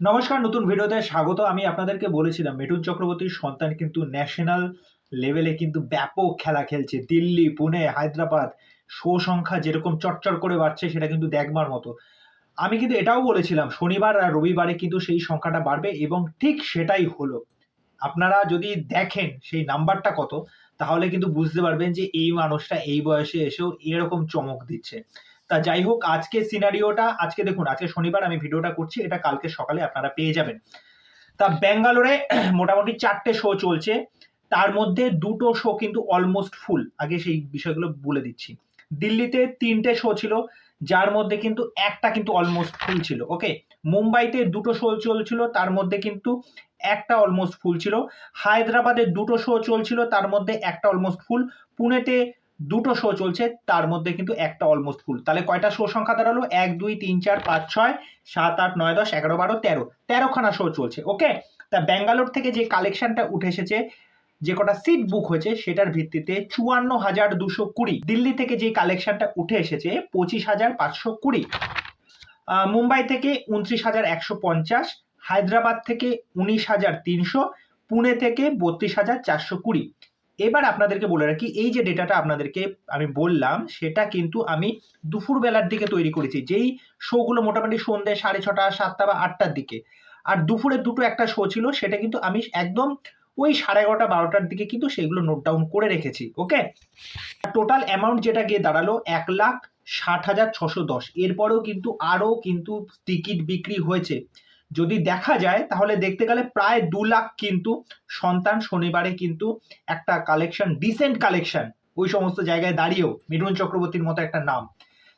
নমস্কার, নতুন ভিডিওতে স্বাগত। আমি আপনাদেরকে বলেছিলাম মিঠুন চক্রবর্তীর সন্তান কিন্তু ন্যাশনাল লেভেলে কিন্তু ব্যাপক খেলা খেলছে। দিল্লি, পুনে, হায়দ্রাবাদ শো সংখ্যা যেরকম চটচট করে বাড়ছে সেটা কিন্তু দেখবার মতো। আমি কিন্তু এটাও বলেছিলাম শনিবার আর রবিবারে কিন্তু সেই সংখ্যাটা বাড়বে এবং ঠিক সেটাই হলো। আপনারা যদি দেখেন সেই নাম্বারটা কত, তাহলে কিন্তু বুঝতে পারবেন যে এই মানুষটা এই বয়সে এসেও এরকম চমক দিচ্ছে। তা যাই হোক, আজকে সিনারিওটা আজকে দেখুন, আজকে শনিবার আমি ভিডিওটা করছি, এটা কালকে সকালে আপনারা পেয়ে যাবেন। তা ব্যাঙ্গালোরে মোটামুটি ৪ টে শো চলছে। তার মধ্যে ২ টো শো কিন্তু অলমোস্ট ফুল। আগে সেই বিষয়গুলো বলে দিচ্ছি। দিল্লিতে ৩ টে শো ছিল, যার মধ্যে কিন্তু একটা কিন্তু অলমোস্ট ফুল ছিল। ওকে? মুম্বাইতে ২ টো শো চলছিল, তার মধ্যে কিন্তু একটা অলমোস্ট ফুল ছিল। হায়দ্রাবাদে ২ টো শো চলছিল, তার মধ্যে একটা অলমোস্ট ফুল। পুনেতে ২ টো শো চলছে, তার মধ্যে কিন্তু একটা অলমোস্ট ফুল। তাহলে কয়টা শো সংখ্যা দাঁড়ালো? ১, ২, ৩, ৪, ৫, ৬, ৭, ৮, ৯, ১০, ১১, ১২, ১৩। ১৩ খানা শো চলছে। ওকে? তা ব্যাঙ্গালোর থেকে যে কালেকশনটা উঠে এসেছে, যে কটা সিট বুক হয়েছে সেটার ভিত্তিতে ৫৪,২২০। দিল্লি থেকে যে কালেকশনটা উঠে এসেছে ২৫,৫২০। মুম্বাই থেকে ২৯,১৫০, হায়দ্রাবাদ থেকে ১৯,৩০০, পুনে থেকে ৩২,৪২০। এবার আপনাদেরকে বলে রাখি, এই যে ডেটাটা আপনাদেরকে আমি বললাম সেটা কিন্তু আমি দুপুরবেলার দিকে তৈরি করেছি, যেই শোগুলো মোটামুটি সন্ধ্যে ৬:৩০, ৭টা বা ৮টার দিকে। আর দুপুরে দুটো একটা শো ছিল, সেটা কিন্তু আমি একদম ওই 11:30, 12টার দিকে কিন্তু সেগুলো নোট ডাউন করে রেখেছি। ওকে? টোটাল অ্যামাউন্ট যেটা গিয়ে দাঁড়ালো ১,৬০,৬১০। এরপরেও কিন্তু আরো কিন্তু টিকিট বিক্রি হয়েছে। যদি দেখা যায় তাহলে দেখতে গেলে প্রায় ২ লাখ কিন্তু সন্তান শনিবারে কিন্তু একটা কালেকশন, ডিসেন্ট কালেকশন ওই সমস্ত জায়গায় দাঁড়িয়েও মিঠুন চক্রবর্তীর মতো একটা নাম।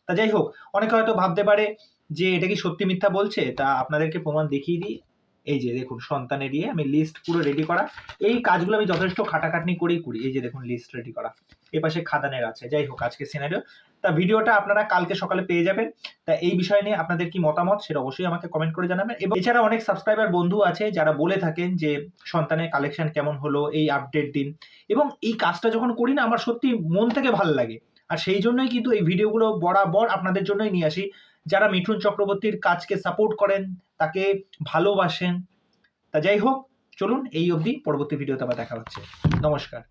তা যাই হোক, অনেকে হয়তো ভাবতে পারে যে এটা কি সত্যি মিথ্যা বলছে। তা আপনাদেরকে প্রমাণ দেখিয়ে দিই। এই যে দেখুন, সন্তানের দিয়ে আমি লিস্ট পুরো রেডি করা। এই কাজগুলো আমি যথেষ্ট খাটাখাটনি করেই করি। এই যে দেখুন, লিস্ট রেডি করা। এপাশে খাদানের আছে। যাই হোক, আজকে সিনারিও। তা ভিডিওটা আপনারা কালকে সকালে পেয়ে যাবেন। তা এই বিষয় নিয়ে আপনাদের কি মতামত সেটা অবশ্যই আমাকে কমেন্ট করে জানাবেন। এবং এছাড়া অনেক সাবস্ক্রাইবার বন্ধু আছে যারা বলে থাকেন যে সন্তানের কালেকশন কেমন হলো, এই আপডেট দিন। এবং এই কাজটা যখন করি না, আমার সত্যি মন থেকে ভালো লাগে। আর সেই জন্যই কিন্তু এই ভিডিওগুলো বরাবর আপনাদের জন্যই নিয়ে আসি। যারা মিঠুন চক্রবর্তীর কাজকে সাপোর্ট করেন, তাকে ভালোবাসেন। তা যাই হোক, চলুন এই অবধি। পরবর্তী ভিডিওতে আবার দেখা হচ্ছে। নমস্কার।